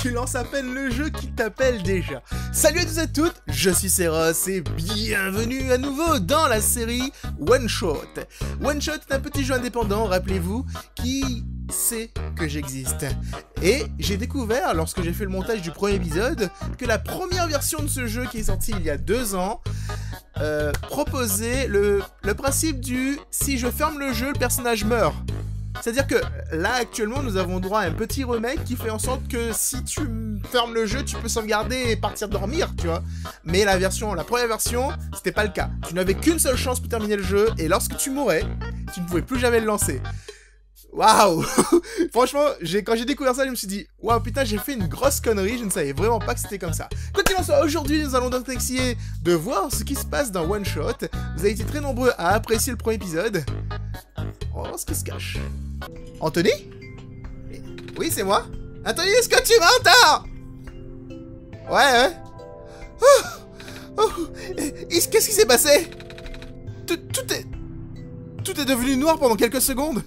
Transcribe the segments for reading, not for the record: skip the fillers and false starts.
Tu lances à peine le jeu qui t'appelle déjà. Salut à tous et à toutes, je suis Seros et bienvenue à nouveau dans la série One Shot. One Shot est un petit jeu indépendant, rappelez-vous, qui sait que j'existe. Et j'ai découvert, lorsque j'ai fait le montage du premier épisode, que la première version de ce jeu qui est sortie il y a 2 ans proposait le principe du « si je ferme le jeu, le personnage meurt ». C'est-à-dire que là, actuellement, nous avons droit à un petit remake qui fait en sorte que si tu fermes le jeu, tu peux sauvegarder et partir dormir, tu vois. Mais la première version, c'était pas le cas. Tu n'avais qu'une seule chance pour terminer le jeu, et lorsque tu mourais, tu ne pouvais plus jamais le lancer. Waouh. Franchement, quand j'ai découvert ça, je me suis dit, waouh, putain, j'ai fait une grosse connerie, je ne savais vraiment pas que c'était comme ça. Quoi qu'il en soit, aujourd'hui, nous allons donc essayer de voir ce qui se passe dans One Shot. Vous avez été très nombreux à apprécier le premier épisode. On va voir ce qui se cache. Anthony? Oui, c'est moi. Anthony, est-ce que tu m'entends? Ouais. Qu'est-ce qui s'est passé? Tout est devenu noir pendant quelques secondes.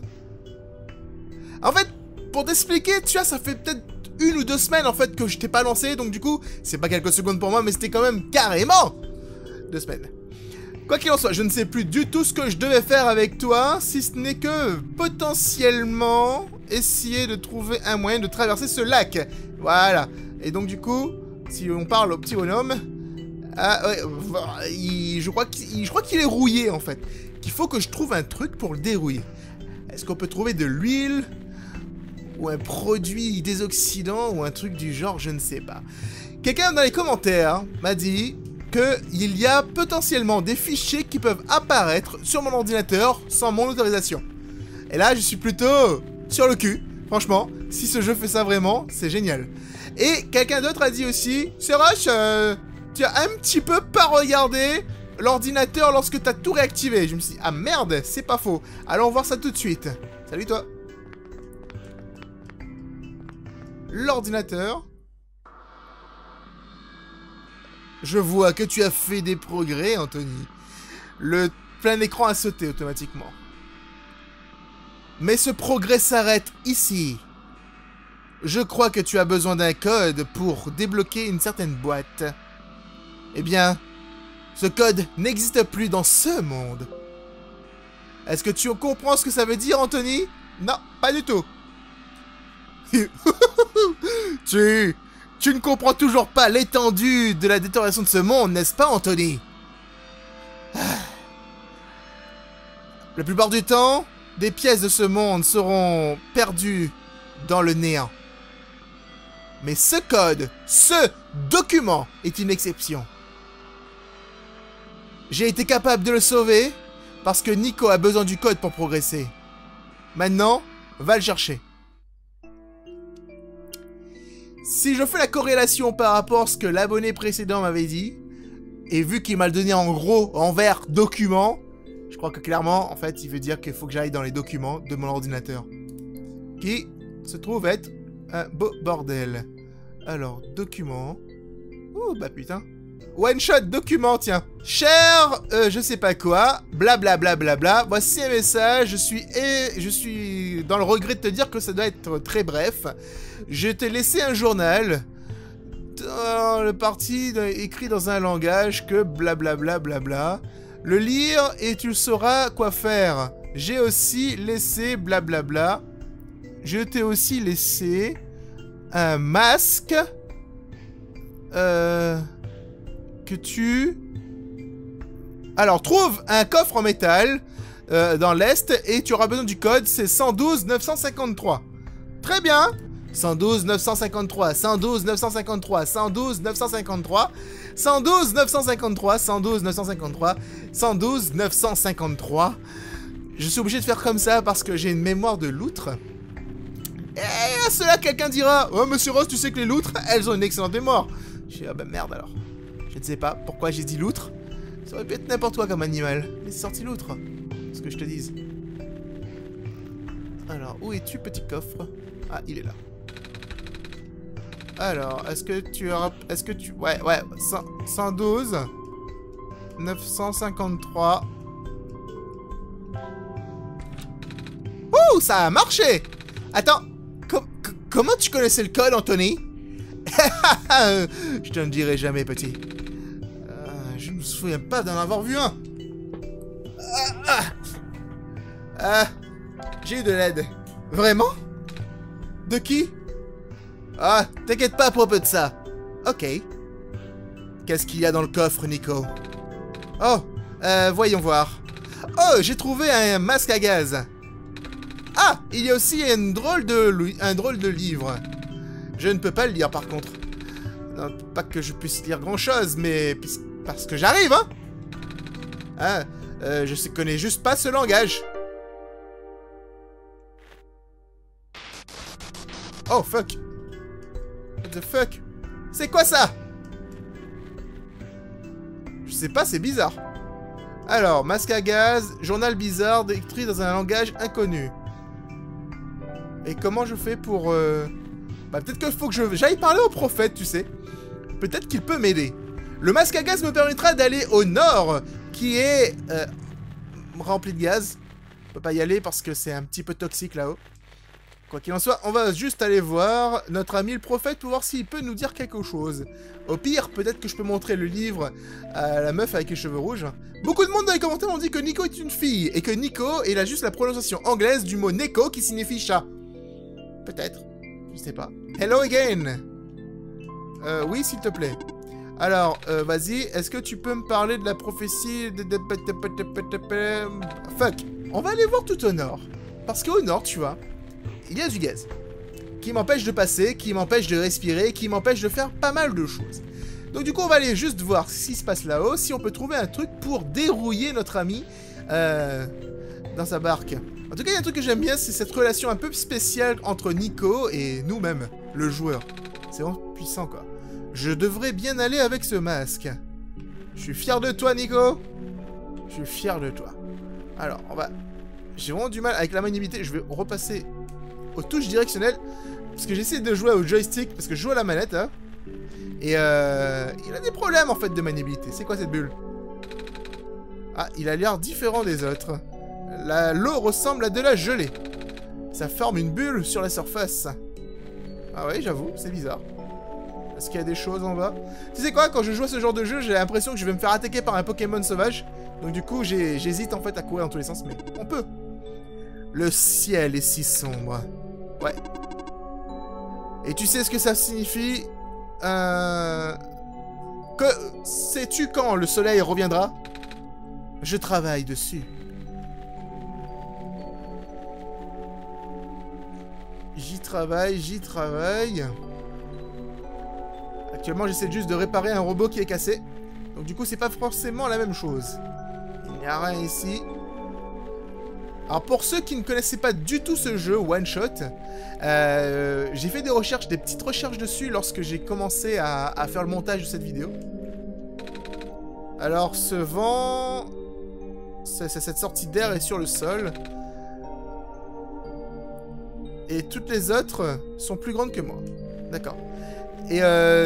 En fait, pour t'expliquer, tu vois, ça fait peut-être 1 ou 2 semaines en fait que je t'ai pas lancé, donc du coup, c'est pas quelques secondes pour moi, mais c'était quand même carrément 2 semaines. Quoi qu'il en soit, je ne sais plus du tout ce que je devais faire avec toi, si ce n'est que potentiellement essayer de trouver un moyen de traverser ce lac. Voilà. Et donc du coup, si on parle au petit bonhomme, je crois qu'il est rouillé en fait. Qu'il faut que je trouve un truc pour le dérouiller. Est-ce qu'on peut trouver de l'huile ou un produit désoxydant ou un truc du genre, je ne sais pas. Quelqu'un dans les commentaires m'a dit qu'il y a potentiellement des fichiers qui peuvent apparaître sur mon ordinateur sans mon autorisation. Et là, je suis plutôt sur le cul. Franchement, si ce jeu fait ça vraiment, c'est génial. Et quelqu'un d'autre a dit aussi, Serosh, tu as un petit peu pas regardé l'ordinateur lorsque tu as tout réactivé. Je me suis dit, ah merde, c'est pas faux. Allons voir ça tout de suite. Salut toi. L'ordinateur. Je vois que tu as fait des progrès, Anthony. Le plein écran a sauté automatiquement. Mais ce progrès s'arrête ici. Je crois que tu as besoin d'un code pour débloquer une certaine boîte. Eh bien, ce code n'existe plus dans ce monde. Est-ce que tu comprends ce que ça veut dire, Anthony? Non, pas du tout. Tu ne comprends toujours pas l'étendue de la détérioration de ce monde, n'est-ce pas, Anthony? La plupart du temps, des pièces de ce monde seront perdues dans le néant. Mais ce code, ce document est une exception. J'ai été capable de le sauver parce que Nico a besoin du code pour progresser. Maintenant, va le chercher. Si je fais la corrélation par rapport à ce que l'abonné précédent m'avait dit, et vu qu'il m'a le donné en gros, en vert, document, je crois que clairement, en fait, il veut dire qu'il faut que j'aille dans les documents de mon ordinateur. Qui se trouve être un beau bordel. Alors, documents. Oh, bah putain. One shot document, tiens. Cher, je sais pas quoi, blablabla, bla, voici un message, je suis dans le regret de te dire que ça doit être très bref. Je t'ai laissé un journal, dans le parti écrit dans un langage que blablabla, bla. Le lire et tu sauras quoi faire. J'ai aussi laissé blablabla. Je t'ai aussi laissé un masque. Que tu... Alors, trouve un coffre en métal dans l'Est et tu auras besoin du code, c'est 112 953. Très bien. 112 953, 112 953, 112 953, 112 953, 112 953, 112 953. Je suis obligé de faire comme ça parce que j'ai une mémoire de loutre. Et à cela, quelqu'un dira, oh, monsieur Ross, tu sais que les loutres, elles ont une excellente mémoire. Je dis, ah bah merde alors. Je ne sais pas pourquoi j'ai dit loutre. Ça aurait pu être n'importe quoi comme animal. Mais c'est sorti loutre. Ce que je te dise. Alors, où es-tu, petit coffre? Ah, il est là. Alors, est-ce que tu auras... Est-ce que tu... Ouais. 112. 953. Ouh, ça a marché! Attends. Comment tu connaissais le code, Anthony? Je te le dirai jamais, petit. Je me souviens pas d'en avoir vu un. J'ai eu de l'aide. Vraiment? De qui? Ah, t'inquiète pas à propos de ça. Ok. Qu'est-ce qu'il y a dans le coffre, Nico? Oh, voyons voir. Oh, j'ai trouvé un masque à gaz. Ah, il y a aussi un drôle de livre. Je ne peux pas le lire, par contre. Non, pas que je puisse lire grand-chose, mais... parce que j'arrive, hein? Ah, je connais juste pas ce langage. Oh, fuck. What the fuck? C'est quoi ça? Je sais pas, c'est bizarre. Alors, masque à gaz, journal bizarre, écrit dans un langage inconnu. Et comment je fais pour... Bah, peut-être qu'il faut que j'aille parler au prophète, tu sais. Peut-être qu'il peut m'aider. Le masque à gaz me permettra d'aller au nord, qui est... rempli de gaz. On peut pas y aller parce que c'est un petit peu toxique là-haut. Quoi qu'il en soit, on va juste aller voir notre ami le prophète pour voir s'il peut nous dire quelque chose. Au pire, peut-être que je peux montrer le livre à la meuf avec les cheveux rouges. Beaucoup de monde dans les commentaires ont dit que Nico est une fille, et que Nico est juste la prononciation anglaise du mot Neko qui signifie chat. Peut-être. Je sais pas. Hello again. Oui, s'il te plaît. Alors, vas-y, est-ce que tu peux me parler de la prophétie de... Fuck. On va aller voir tout au nord. Parce qu'au nord, tu vois, il y a du gaz. Qui m'empêche de passer, qui m'empêche de respirer, qui m'empêche de faire pas mal de choses. Donc du coup, on va aller juste voir ce qui se passe là-haut, si on peut trouver un truc pour dérouiller notre ami dans sa barque. En tout cas, il y a un truc que j'aime bien, c'est cette relation un peu spéciale entre Nico et nous-mêmes, le joueur. C'est vraiment puissant, quoi. Je devrais bien aller avec ce masque. Je suis fier de toi, Nico. Je suis fier de toi. Alors, on va... J'ai vraiment du mal avec la maniabilité. Je vais repasser aux touches directionnelles. Parce que j'essaie de jouer au joystick. Parce que je joue à la manette, hein. Et il a des problèmes, en fait, de maniabilité. C'est quoi cette bulle? Ah, il a l'air différent des autres. L'eau ressemble à de la gelée. Ça forme une bulle sur la surface. Ah ouais, j'avoue, c'est bizarre. Est-ce qu'il y a des choses en bas? Tu sais quoi, quand je joue à ce genre de jeu, j'ai l'impression que je vais me faire attaquer par un Pokémon sauvage. Donc du coup, j'hésite en fait à courir dans tous les sens, mais on peut. Le ciel est si sombre. Ouais. Et tu sais ce que ça signifie? Sais-tu quand le soleil reviendra? Je travaille dessus. J'y travaille. Actuellement, j'essaie juste de réparer un robot qui est cassé. Donc du coup, c'est pas forcément la même chose. Il n'y a rien ici. Alors pour ceux qui ne connaissaient pas du tout ce jeu, One Shot, j'ai fait des recherches, des petites recherches dessus lorsque j'ai commencé à faire le montage de cette vidéo. Alors ce vent... cette sortie d'air est sur le sol. Et toutes les autres sont plus grandes que moi. D'accord. Et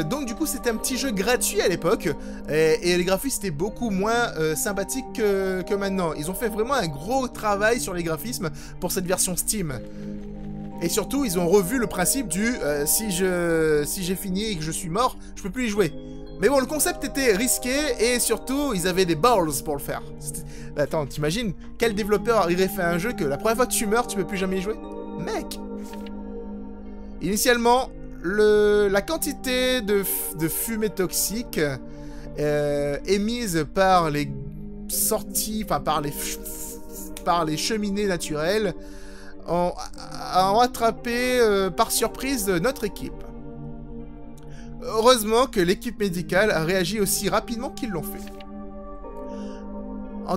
donc du coup c'était un petit jeu gratuit à l'époque et les graphismes étaient beaucoup moins sympathiques que maintenant. Ils ont fait vraiment un gros travail sur les graphismes pour cette version Steam. Et surtout ils ont revu le principe du si j'ai fini et que je suis mort, je peux plus y jouer. Mais bon, le concept était risqué et surtout ils avaient des balls pour le faire. Attends, t'imagines quel développeur aurait fait un jeu que la première fois que tu meurs tu peux plus jamais y jouer? Mec! Initialement, la quantité de fumée toxique émise par les sorties, enfin par les cheminées naturelles, ont attrapé par surprise notre équipe. Heureusement que l'équipe médicale a réagi aussi rapidement qu'ils l'ont fait. En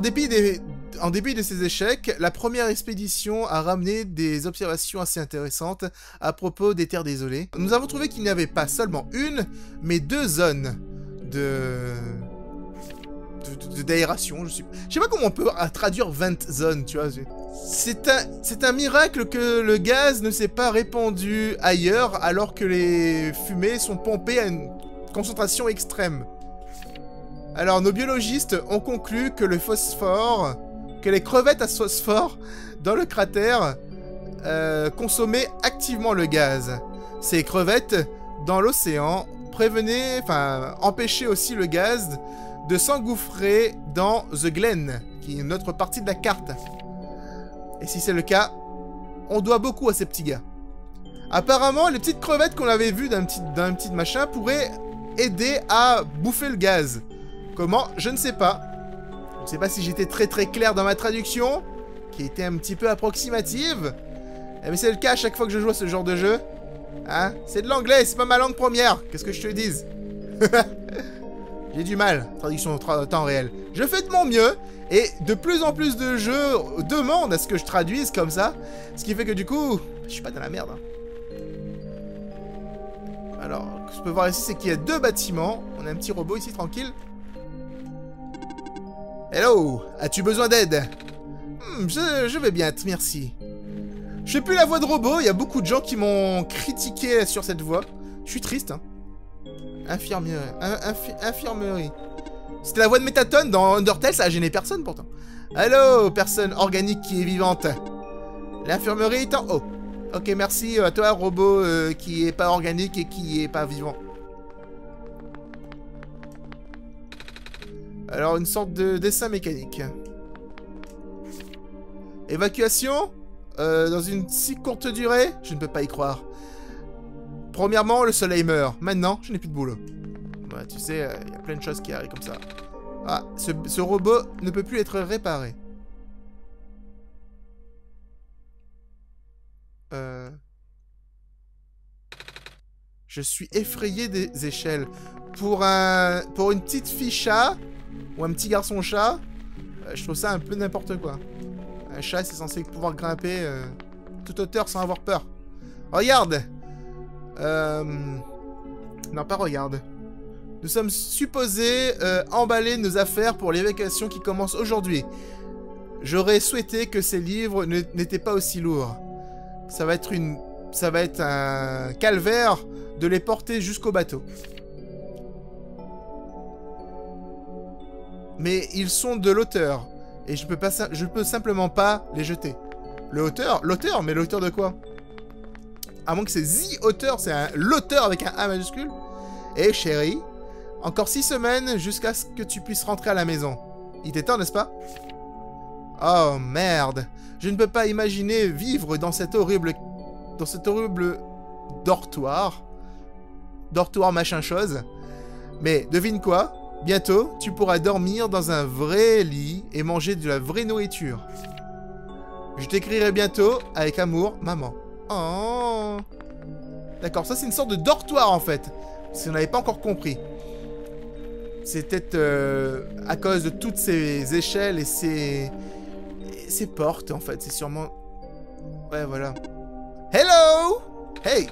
dépit de ces échecs, la première expédition a ramené des observations assez intéressantes à propos des terres désolées. Nous avons trouvé qu'il n'y avait pas seulement une, mais deux zones d'aération. Je sais pas comment on peut traduire 20 zones, tu vois. C'est un miracle que le gaz ne s'est pas répandu ailleurs alors que les fumées sont pompées à une concentration extrême. Alors, nos biologistes ont conclu que le phosphore... que les crevettes à phosphore dans le cratère consommaient activement le gaz. ces crevettes dans l'océan. Prévenez, enfin, empêchez aussi le gaz de s'engouffrer dans The Glen, qui est une autre partie de la carte. Et si c'est le cas, on doit beaucoup à ces petits gars. Apparemment, les petites crevettes qu'on avait vues d'un petit machin pourraient aider à bouffer le gaz. Comment? Je ne sais pas. Je ne sais pas si j'étais très clair dans ma traduction, qui était un petit peu approximative. Mais c'est le cas à chaque fois que je joue à ce genre de jeu. Hein? C'est de l'anglais, c'est pas ma langue première. Qu'est-ce que je te dise? J'ai du mal, traduction au temps réel. Je fais de mon mieux, et de plus en plus de jeux demandent à ce que je traduise comme ça. Ce qui fait que du coup, je suis pas dans la merde. Hein. Alors, ce que je peux voir ici, c'est qu'il y a 2 bâtiments. On a un petit robot ici, tranquille. Hello, as-tu besoin d'aide? Je vais bien, merci. Je fais plus la voix de robot, il y a beaucoup de gens qui m'ont critiqué sur cette voix. Je suis triste, hein. Infirmerie. C'était la voix de Métatone dans Undertale, ça a gêné personne pourtant. Allô, personne organique qui est vivante. L'infirmerie est en haut. Ok, merci à toi, robot qui est pas organique et qui est pas vivant. Alors, une sorte de dessin mécanique. Évacuation dans une si courte durée? Je ne peux pas y croire. Premièrement, le soleil meurt. Maintenant, je n'ai plus de boulot. Ouais, tu sais, il y a plein de choses qui arrivent comme ça. Ah, ce robot ne peut plus être réparé. Je suis effrayé des échelles. Pour une petite fille chat, ou un petit garçon chat, je trouve ça un peu n'importe quoi. Un chat, c'est censé pouvoir grimper toute hauteur sans avoir peur. Regarde! Non, pas regarde. Nous sommes supposés emballer nos affaires pour l'évacuation qui commence aujourd'hui. J'aurais souhaité que ces livres n'étaient pas aussi lourds. Ça va être un calvaire de les porter jusqu'au bateau. Mais ils sont de l'auteur. Et je peux simplement pas les jeter. L'auteur? L'auteur? Mais l'auteur de quoi? À moins que c'est The Auteur, c'est l'auteur avec un A majuscule. Et chérie, encore 6 semaines jusqu'à ce que tu puisses rentrer à la maison. Il t'est temps, n'est-ce pas? Oh merde. Je ne peux pas imaginer vivre dans cet horrible dortoir. Dortoir machin chose. Mais devine quoi? Bientôt, tu pourras dormir dans un vrai lit et manger de la vraie nourriture. Je t'écrirai bientôt, avec amour, maman. Oh. D'accord, ça c'est une sorte de dortoir en fait. Si on n'avait pas encore compris. C'est peut-être à cause de toutes ces échelles et ces portes en fait. C'est sûrement... Ouais, voilà. Hello! Hey!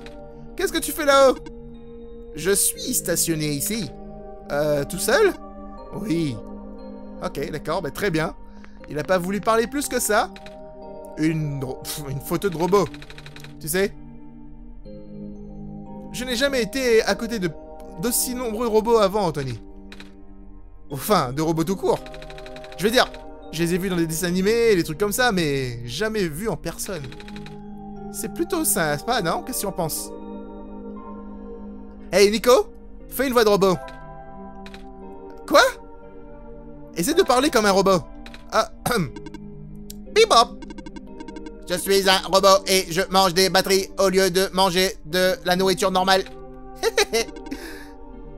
Qu'est-ce que tu fais là-haut? Je suis stationné ici. Tout seul? Oui. Ok, d'accord, bah, très bien. Il a pas voulu parler plus que ça. Une photo de robot. Tu sais? Je n'ai jamais été à côté d'aussi nombreux robots avant, Anthony. Enfin, de robots tout court. Je veux dire, je les ai vus dans des dessins animés, des trucs comme ça, mais jamais vus en personne. C'est plutôt sympa, non? Qu'est-ce que tu en penses? Hey, Nico, fais une voix de robot. Quoi? Essaie de parler comme un robot. Ah, bebop. Je suis un robot et je mange des batteries au lieu de manger de la nourriture normale.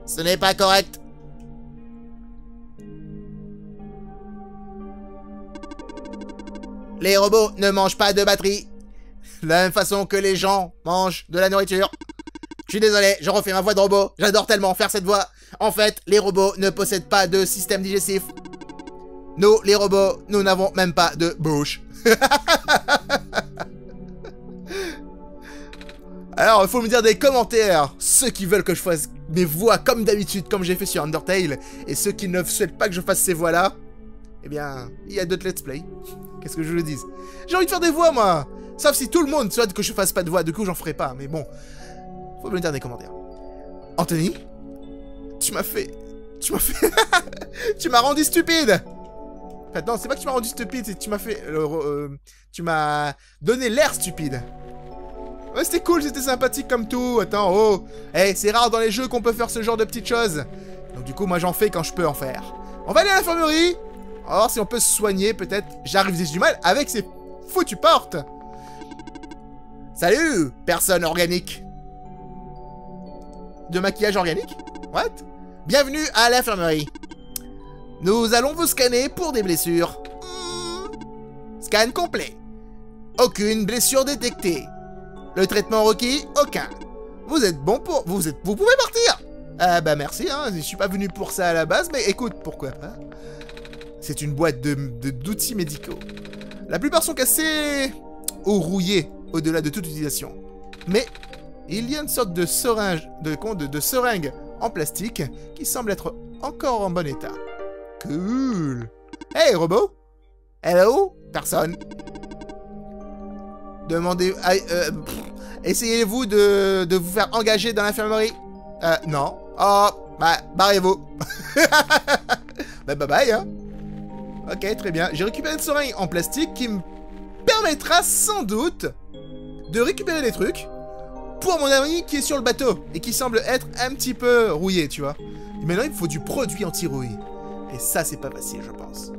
Ce n'est pas correct. Les robots ne mangent pas de batterie. De la même façon que les gens mangent de la nourriture. Je suis désolé, je refais ma voix de robot. J'adore tellement faire cette voix. En fait, les robots ne possèdent pas de système digestif. Nous, les robots, nous n'avons même pas de bouche. Alors, il faut me dire des commentaires, ceux qui veulent que je fasse mes voix comme d'habitude, comme j'ai fait sur Undertale, et ceux qui ne souhaitent pas que je fasse ces voix-là, eh bien, il y a d'autres let's play. Qu'est-ce que je le dise? J'ai envie de faire des voix, moi. Sauf si tout le monde souhaite que je fasse pas de voix, du coup, j'en ferai pas, mais bon. Faut me le dire dans les commentaires. Anthony, tu m'as fait... tu m'as rendu stupide. Enfin, non, c'est pas que tu m'as rendu stupide, c'est que tu m'as fait... tu m'as donné l'air stupide. Ouais, c'était cool, c'était sympathique comme tout. Attends, oh. Eh, c'est rare dans les jeux qu'on peut faire ce genre de petites choses. Donc du coup, moi j'en fais quand je peux en faire. On va aller à l'infirmerie. On va voir si on peut se soigner, peut-être. J'arrive du mal avec ces foutues portes. Salut, personne organique. De maquillage organique? What? Bienvenue à l'infirmerie. Nous allons vous scanner pour des blessures. Scan complet. Aucune blessure détectée. Le traitement requis, aucun. Vous êtes bon pour... Vous pouvez partir. Bah merci, hein. Je suis pas venu pour ça à la base, mais écoute, pourquoi pas. C'est une boîte d'outils médicaux. La plupart sont cassés ou rouillés au-delà de toute utilisation. Mais il y a une sorte de seringue, de seringue en plastique qui semble être encore en bon état. Cool. Hey, robot. Hello. Personne. Demandez... essayez-vous de vous faire engager dans l'infirmerie? Non. Oh, bah, barrez-vous. Bah, bye bye, hein. Ok, très bien. J'ai récupéré une seringue en plastique qui me permettra sans doute de récupérer des trucs pour mon ami qui est sur le bateau et qui semble être un petit peu rouillé, tu vois. Et maintenant, il me faut du produit anti-rouille. Et ça, c'est pas facile, je pense.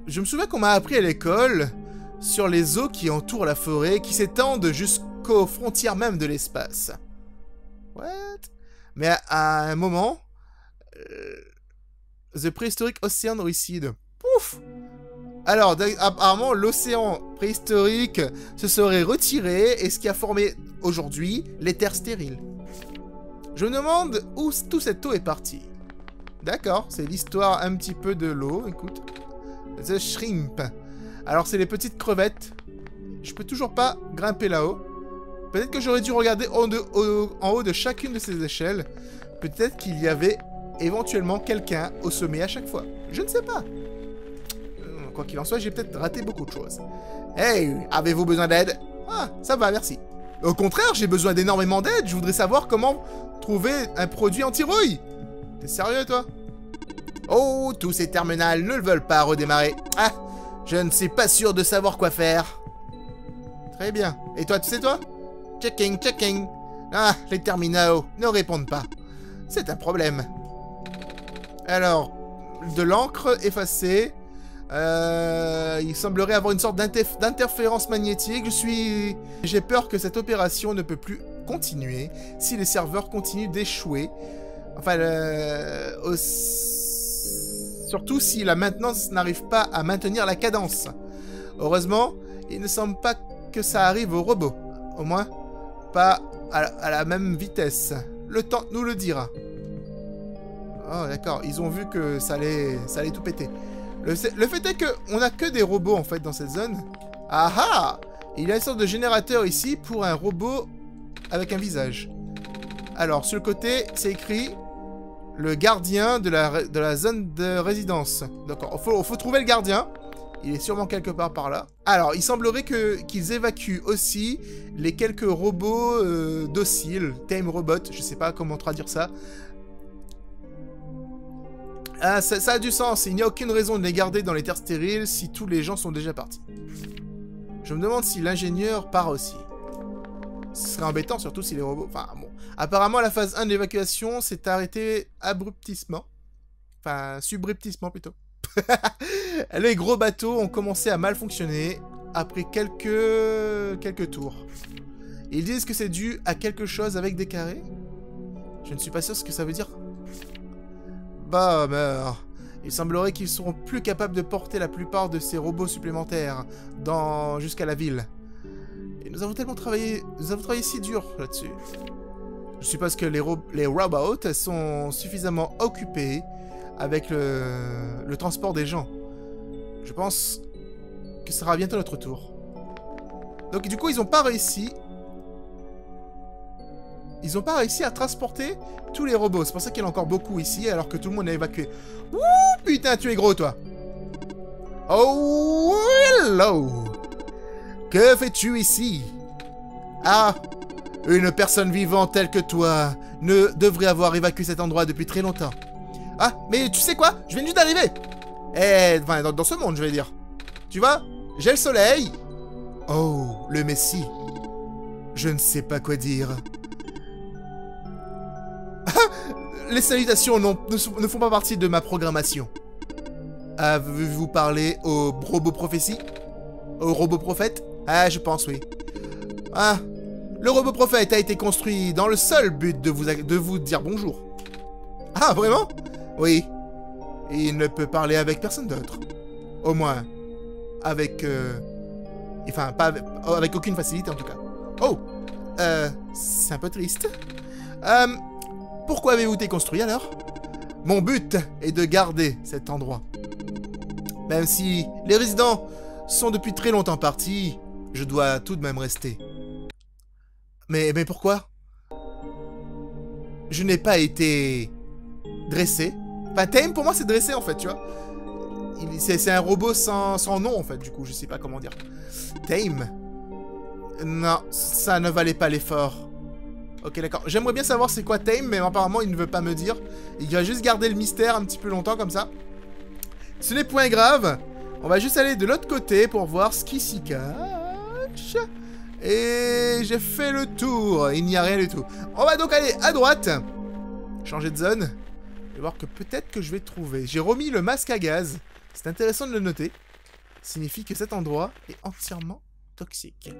Je me souviens qu'on m'a appris à l'école sur les eaux qui entourent la forêt, qui s'étendent jusqu'aux frontières même de l'espace. What? Mais à un moment... The Prehistoric Ocean Recede. Pouf! Alors, apparemment, l'océan préhistorique se serait retiré, et ce qui a formé aujourd'hui les terres stériles. Je me demande où toute cette eau est partie. D'accord, c'est l'histoire un petit peu de l'eau, écoute. The Shrimp. Alors, c'est les petites crevettes. Je peux toujours pas grimper là-haut. Peut-être que j'aurais dû regarder en haut de chacune de ces échelles. Peut-être qu'il y avait éventuellement quelqu'un au sommet à chaque fois. Je ne sais pas. Quoi qu'il en soit, j'ai peut-être raté beaucoup de choses. Hey, avez-vous besoin d'aide? Ah, ça va, merci. Au contraire, j'ai besoin d'énormément d'aide. Je voudrais savoir comment trouver un produit anti-rouille. T'es sérieux, toi? Oh, tous ces terminals ne veulent pas redémarrer. Ah, je ne suis pas sûr de savoir quoi faire. Très bien. Et toi, tu sais, toi? Checking, checking. Ah, les terminaux ne répondent pas. C'est un problème. Alors, de l'encre effacée. Il semblerait avoir une sorte d'interférence magnétique. J'ai peur que cette opération ne peut plus continuer si les serveurs continuent d'échouer. Enfin, surtout si la maintenance n'arrive pas à maintenir la cadence. Heureusement, il ne semble pas que ça arrive au robot. Au moins, pas à la même vitesse. Le temps nous le dira. Oh, d'accord. Ils ont vu que ça allait tout péter. Le fait est qu'on n'a que des robots, en fait, dans cette zone. Ah ah! Il y a une sorte de générateur ici pour un robot avec un visage. Alors, sur le côté, c'est écrit... Le gardien de la zone de résidence. D'accord, il faut trouver le gardien. Il est sûrement quelque part par là. Alors, il semblerait qu'ils évacuent aussi les quelques robots dociles. Tame Robot, je sais pas comment traduire ça. Ah, ça a du sens. Il n'y a aucune raison de les garder dans les terres stériles si tous les gens sont déjà partis. Je me demande si l'ingénieur part aussi. Ce serait embêtant, surtout si les robots... Enfin, bon. Apparemment, la phase 1 de l'évacuation s'est arrêtée abruptissement. Enfin, subrepticement, plutôt. Les gros bateaux ont commencé à mal fonctionner après quelques tours. Ils disent que c'est dû à quelque chose avec des carrés. Je ne suis pas sûr ce que ça veut dire. Bah, il semblerait qu'ils seront plus capables de porter la plupart de ces robots supplémentaires jusqu'à la ville. Et nous avons travaillé si dur là-dessus. Je suppose que les robots sont suffisamment occupés avec le transport des gens. Je pense que ce sera bientôt notre tour. Donc du coup, ils n'ont pas réussi. Ils n'ont pas réussi à transporter tous les robots. C'est pour ça qu'il y en a encore beaucoup ici, alors que tout le monde a évacué. Ouh, putain, tu es gros, toi. Oh, hello. Que fais-tu ici? Ah, une personne vivante telle que toi ne devrait avoir évacué cet endroit depuis très longtemps. Ah, mais tu sais quoi? Je viens juste d'arriver. Eh, enfin, dans ce monde, je vais dire. Tu vois, j'ai le soleil. Oh, le Messie. Je ne sais pas quoi dire. Les salutations ne font pas partie de ma programmation. Avez-vous parlé au robot prophétie? Au robot prophète? Ah, je pense, oui. Ah, le robot prophète a été construit dans le seul but de vous dire bonjour. Ah, vraiment? Oui. Il ne peut parler avec personne d'autre. Au moins, avec... Enfin, pas avec aucune facilité, en tout cas. Oh, c'est un peu triste. Pourquoi avez-vous été construit, alors? Mon but est de garder cet endroit. Même si les résidents sont depuis très longtemps partis, je dois tout de même rester. Mais pourquoi? Je n'ai pas été dressé. Enfin, Tame, pour moi, c'est dressé, en fait, tu vois. C'est un robot sans nom, en fait, du coup, je sais pas comment dire. Tame? Non, ça ne valait pas l'effort. Ok, d'accord. J'aimerais bien savoir c'est quoi Tame, mais apparemment, il ne veut pas me dire. Il va juste garder le mystère un petit peu longtemps, comme ça. Ce n'est point grave. On va juste aller de l'autre côté pour voir ce qui s'y cache. Et j'ai fait le tour. Il n'y a rien du tout. On va donc aller à droite. Changer de zone. Et voir que peut-être que je vais trouver. J'ai remis le masque à gaz. C'est intéressant de le noter. Ça signifie que cet endroit est entièrement toxique.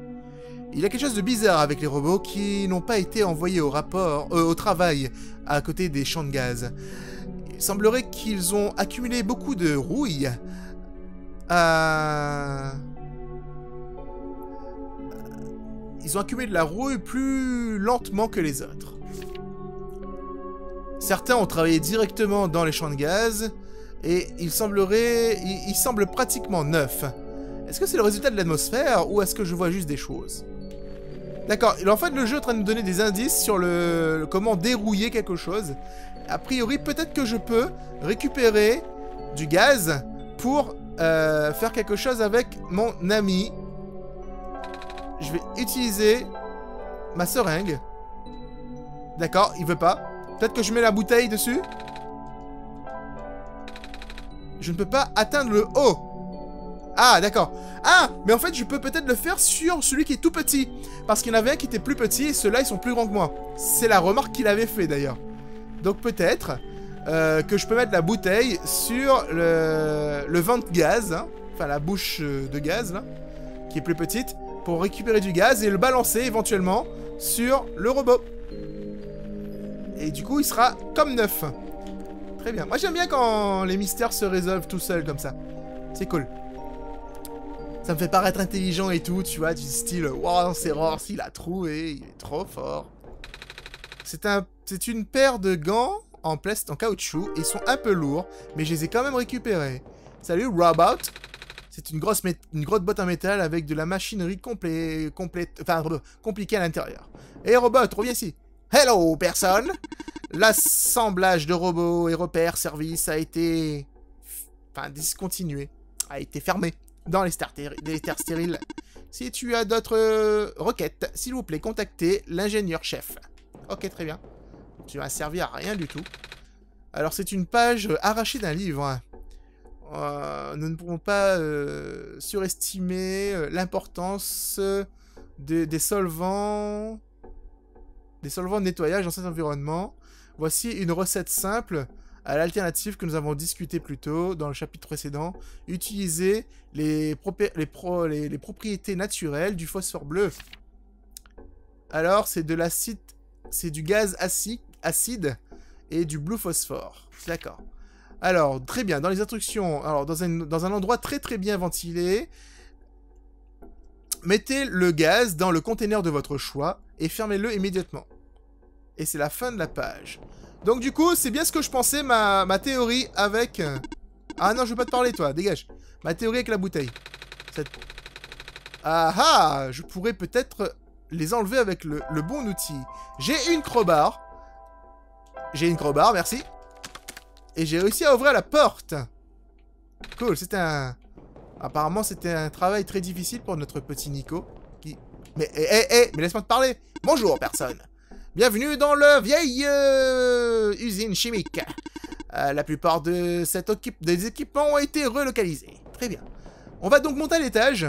Il y a quelque chose de bizarre avec les robots qui n'ont pas été envoyés au travail à côté des champs de gaz. Il semblerait qu'ils ont accumulé beaucoup de rouille. Ils ont accumulé de la rouille plus lentement que les autres. Certains ont travaillé directement dans les champs de gaz et ils semblent pratiquement neufs. Est-ce que c'est le résultat de l'atmosphère ou est-ce que je vois juste des choses? D'accord, en fait le jeu est en train de me donner des indices sur comment dérouiller quelque chose. A priori, peut-être que je peux récupérer du gaz pour faire quelque chose avec mon ami. Je vais utiliser ma seringue. D'accord, il veut pas. Peut-être que je mets la bouteille dessus. Je ne peux pas atteindre le haut. Ah, d'accord. Ah, mais en fait, je peux peut-être le faire sur celui qui est tout petit. Parce qu'il y en avait un qui était plus petit et ceux-là, ils sont plus grands que moi. C'est la remarque qu'il avait fait, d'ailleurs. Donc peut-être que je peux mettre la bouteille sur le vent de gaz. Hein, enfin, la bouche de gaz, là. Qui est plus petite. Pour récupérer du gaz et le balancer, éventuellement, sur le robot. Et du coup, il sera comme neuf. Très bien. Moi, j'aime bien quand les mystères se résolvent tout seuls, comme ça. C'est cool. Ça me fait paraître intelligent et tout, tu vois, du style « Wow, c'est rare, s'il a trouvé, il est trop fort. » C'est une paire de gants en caoutchouc. Ils sont un peu lourds, mais je les ai quand même récupérés. Salut, Robot. C'est une grosse boîte en métal avec de la machinerie compliquée à l'intérieur. Hé, Robot, reviens ici. Hello, personne. L'assemblage de robots et repères service a été... discontinué. A été fermé. Dans les terres stériles. Si tu as d'autres requêtes, s'il vous plaît, contactez l'ingénieur-chef. Ok, très bien. Tu vas servir à rien du tout. Alors, c'est une page arrachée d'un livre. Nous ne pouvons pas surestimer l'importance des solvants... Des solvants de nettoyage dans cet environnement. Voici une recette simple à l'alternative que nous avons discuté plus tôt dans le chapitre précédent. Utiliser les propriétés naturelles du phosphore bleu. Alors, c'est de l'acide, c'est du gaz acide et du blue phosphore. D'accord. Alors, très bien. Dans les instructions, alors dans un endroit très très bien ventilé, mettez le gaz dans le conteneur de votre choix et fermez-le immédiatement. Et c'est la fin de la page. Donc du coup, c'est bien ce que je pensais, ma théorie avec... Ah non, je veux pas te parler, toi, dégage. Ma théorie avec la bouteille. Ah ah, je pourrais peut-être les enlever avec le bon outil. J'ai une crowbar. J'ai une crowbar, merci. Et j'ai réussi à ouvrir la porte. Cool, c'était un... Apparemment, c'était un travail très difficile pour notre petit Nico. Mais laisse-moi te parler. Bonjour, personne. Bienvenue dans la vieille usine chimique. La plupart des équipements ont été relocalisés. Très bien. On va donc monter à l'étage.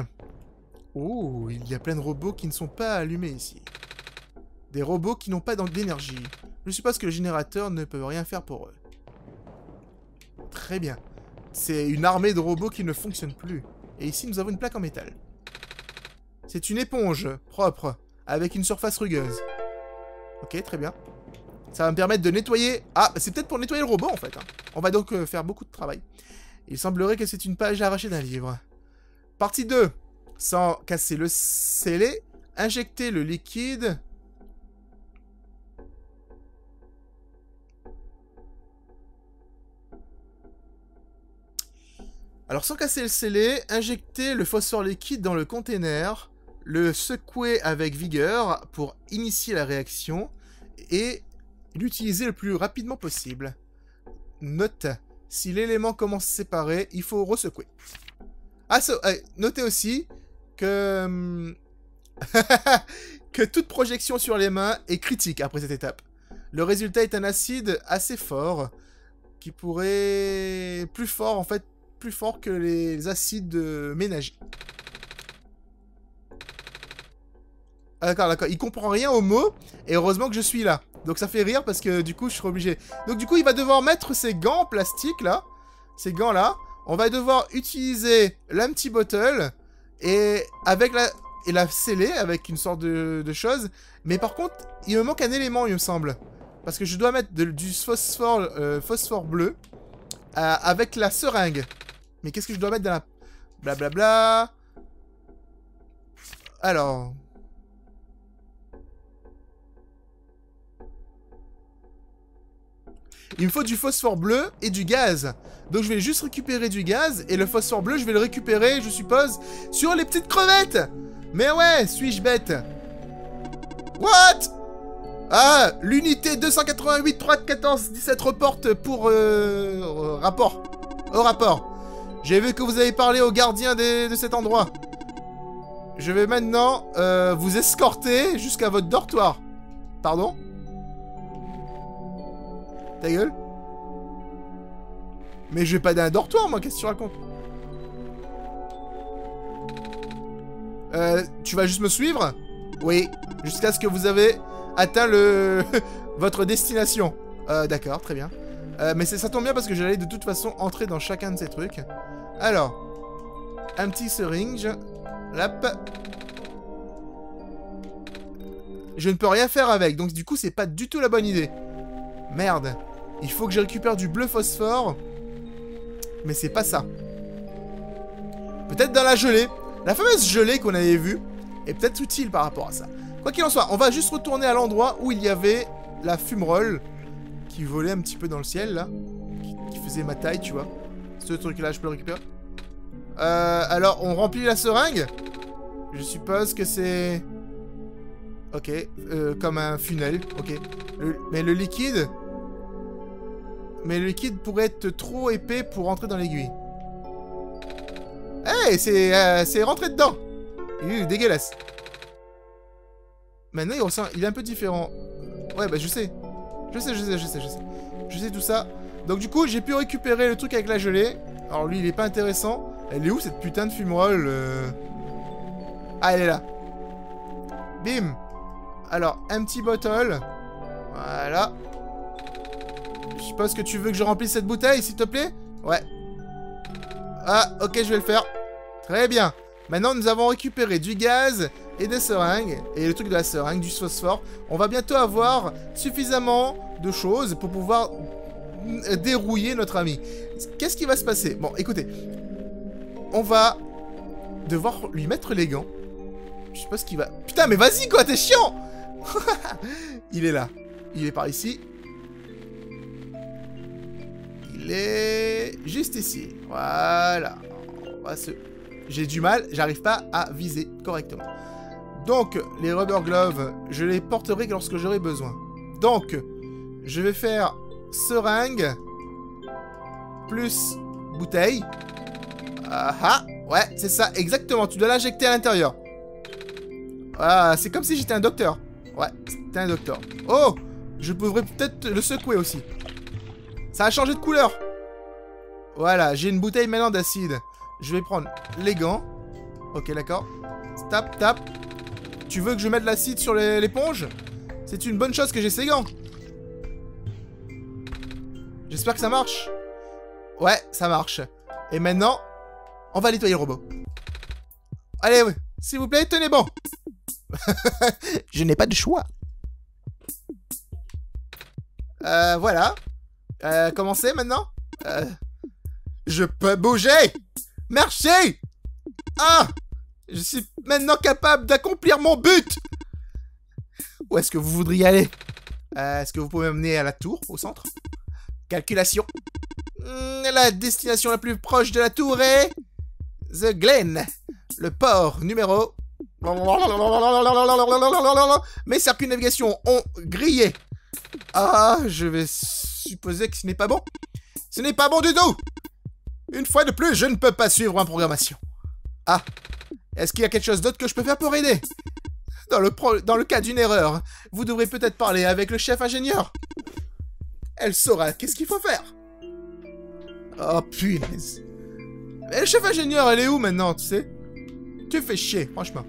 Oh, il y a plein de robots qui ne sont pas allumés ici. Des robots qui n'ont pas d'énergie. Je suppose que les générateurs ne peuvent rien faire pour eux. Très bien. C'est une armée de robots qui ne fonctionne plus. Et ici, nous avons une plaque en métal. C'est une éponge propre, avec une surface rugueuse. Ok, très bien. Ça va me permettre de nettoyer... Ah, c'est peut-être pour nettoyer le robot, en fait. Hein. On va donc faire beaucoup de travail. Il semblerait que c'est une page arrachée d'un livre. Partie 2. Sans casser le scellé, injecter le liquide... Alors, sans casser le scellé, injecter le phosphore liquide dans le container, le secouer avec vigueur pour initier la réaction et l'utiliser le plus rapidement possible. Note, si l'élément commence à se séparer, il faut resecouer. Ah, notez aussi que... que toute projection sur les mains est critique après cette étape. Le résultat est un acide assez fort, qui pourrait... plus fort en fait, plus fort que les acides ménagers. Ah, d'accord, d'accord. Il comprend rien aux mots, et heureusement que je suis là. Donc ça fait rire parce que du coup, je serai obligé. Donc du coup, il va devoir mettre ces gants en plastique, là. Ces gants-là. On va devoir utiliser l'empty bottle, et avec la... et la sceller avec une sorte de chose. Mais par contre, il me manque un élément, il me semble. Parce que je dois mettre du phosphore, phosphore bleu avec la seringue. Mais qu'est-ce que je dois mettre dans la... Blablabla. Alors... Il me faut du phosphore bleu et du gaz. Donc je vais juste récupérer du gaz. Et le phosphore bleu, je vais le récupérer, je suppose, sur les petites crevettes. Mais ouais, suis-je bête? What? Ah, l'unité 288 314 17 reporte pour rapport. Au rapport. J'ai vu que vous avez parlé au gardien de cet endroit. Je vais maintenant vous escorter jusqu'à votre dortoir. Pardon? Ta gueule? Mais je vais pas dans un dortoir, moi, qu'est-ce que tu racontes? Tu vas juste me suivre? Oui, jusqu'à ce que vous avez atteint votre destination. D'accord, très bien. Mais ça tombe bien parce que j'allais de toute façon entrer dans chacun de ces trucs. Alors, un petit syringe. Hop. Je ne peux rien faire avec, donc du coup, c'est pas du tout la bonne idée. Merde. Il faut que je récupère du bleu phosphore. Mais c'est pas ça. Peut-être dans la gelée. La fameuse gelée qu'on avait vue est peut-être utile par rapport à ça. Quoi qu'il en soit, on va juste retourner à l'endroit où il y avait la fumerole qui volait un petit peu dans le ciel, là. Qui faisait ma taille, tu vois. Ce truc-là, je peux le récupérer. Alors, on remplit la seringue. Je suppose que c'est... Ok. Comme un funnel. Ok. Mais le liquide... Mais le liquide pourrait être trop épais pour rentrer dans l'aiguille. Hey, c'est rentré dedans. Il est dégueulasse. Maintenant, il est un peu différent. Ouais, bah je sais. Je sais tout ça. Donc du coup, j'ai pu récupérer le truc avec la gelée. Alors lui, il est pas intéressant. Elle est où cette putain de fumerole Ah, elle est là. Bim. Alors, un petit bottle. Voilà. Je suppose que tu veux que je remplisse cette bouteille, s'il te plaît? Ouais. Ah, ok, je vais le faire. Très bien. Maintenant, nous avons récupéré du gaz et des seringues. Et le truc de la seringue, du phosphore. On va bientôt avoir suffisamment de choses pour pouvoir dérouiller notre ami. Qu'est-ce qui va se passer? Bon, écoutez. On va devoir lui mettre les gants. Je sais pas ce qu'il va... Putain, mais vas-y, quoi, t'es chiant. Il est là. Il est par ici. Il est juste ici. Voilà. On va se... J'ai du mal, j'arrive pas à viser correctement. Donc, les rubber gloves, je les porterai lorsque j'aurai besoin. Donc, je vais faire seringue plus bouteille. Ah ah, ouais, c'est ça, exactement. Tu dois l'injecter à l'intérieur. Ah, c'est comme si j'étais un docteur. Ouais, c'était un docteur. Oh, je pourrais peut-être le secouer aussi. Ça a changé de couleur. Voilà, j'ai une bouteille maintenant d'acide. Je vais prendre les gants. Ok, d'accord. Tape, tape. Tu veux que je mette l'acide sur l'éponge? C'est une bonne chose que j'ai ces gants. J'espère que ça marche. Ouais, ça marche. Et maintenant, on va nettoyer le robot. Allez, ouais. S'il vous plaît, tenez bon. Je n'ai pas de choix. Voilà. Commencez maintenant. Je peux bouger. Merci. Ah, je suis maintenant capable d'accomplir mon but. Où est-ce que vous voudriez aller? Est-ce que vous pouvez m'amener à la tour, au centre? Calculation. La destination la plus proche de la tour est... The Glen. Le port numéro... Mes circuits de navigation ont grillé. Ah, je vais supposer que ce n'est pas bon. Ce n'est pas bon du tout. Une fois de plus, je ne peux pas suivre ma programmation. Ah, est-ce qu'il y a quelque chose d'autre que je peux faire pour aider? Dans le cas d'une erreur, vous devrez peut-être parler avec le chef ingénieur. Elle saura qu'est-ce qu'il faut faire. Oh, punaise. Et le chef ingénieur, elle est où maintenant, tu sais? Tu fais chier, franchement.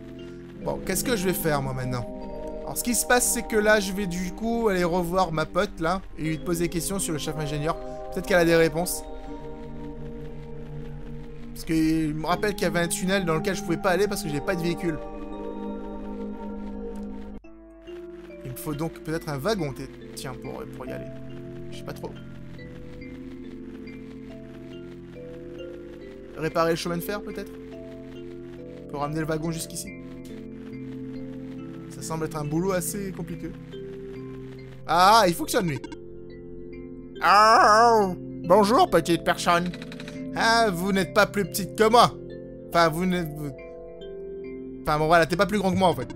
Bon, qu'est-ce que je vais faire, moi, maintenant? Alors, ce qui se passe, c'est que là, je vais du coup aller revoir ma pote, là, et lui poser des questions sur le chef ingénieur. Peut-être qu'elle a des réponses. Parce qu'il me rappelle qu'il y avait un tunnel dans lequel je pouvais pas aller parce que j'ai pas de véhicule. Il me faut donc peut-être un wagon, tiens, pour y aller. Je sais pas trop. Réparer le chemin de fer, peut-être? Pour ramener le wagon jusqu'ici. Ça semble être un boulot assez compliqué. Ah, il fonctionne, lui. Oh, bonjour, petite personne. Ah, vous n'êtes pas plus petite que moi. Enfin, vous n'êtes... Enfin, bon, voilà, t'es pas plus grand que moi, en fait.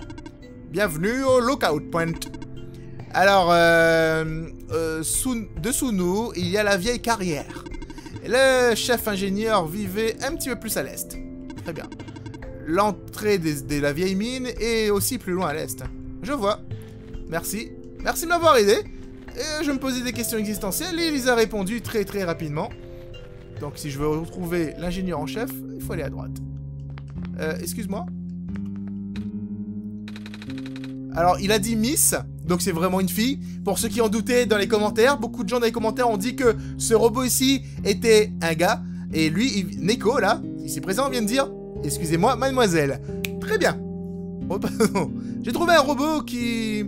Bienvenue au Lookout Point. Alors, dessous nous, il y a la vieille carrière. Le chef ingénieur vivait un petit peu plus à l'est. Très bien. L'entrée de la vieille mine est aussi plus loin à l'est. Je vois. Merci. Merci de m'avoir aidé. Et je me posais des questions existentielles et il les a répondu très très rapidement. Donc si je veux retrouver l'ingénieur en chef, il faut aller à droite. Excuse-moi. Alors, il a dit Miss, donc c'est vraiment une fille. Pour ceux qui en doutaient dans les commentaires, beaucoup de gens dans les commentaires ont dit que ce robot ici était un gars. Et lui, Neko, là, ici présent, vient de dire « Excusez-moi, mademoiselle ». Très bien. Oh, pardon. J'ai trouvé un robot qui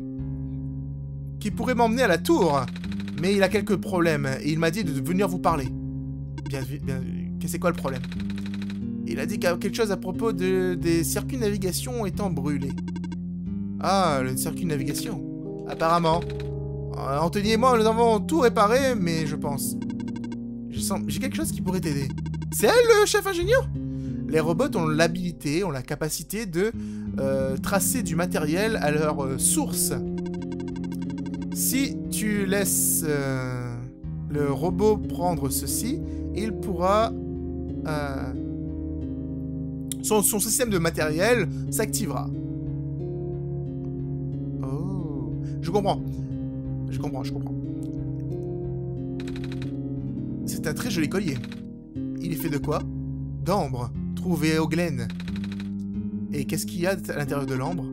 pourrait m'emmener à la tour. Mais il a quelques problèmes. Et il m'a dit de venir vous parler. Bien, c'est quoi le problème? Il a dit quelque chose à propos des circuits de navigation étant brûlés. Ah, le circuit de navigation. Apparemment. Anthony et moi, nous avons tout réparé, mais je pense... J'ai quelque chose qui pourrait t'aider. C'est elle, le chef ingénieur? Les robots ont l'habilité, ont la capacité de tracer du matériel à leur source. Si tu laisses le robot prendre ceci, il pourra... son système de matériel s'activera. Oh, je comprends. Je comprends. C'est un très joli collier. Il est fait de quoi? D'ambre, trouvé au Glen. Et qu'est-ce qu'il y a à l'intérieur de l'ambre?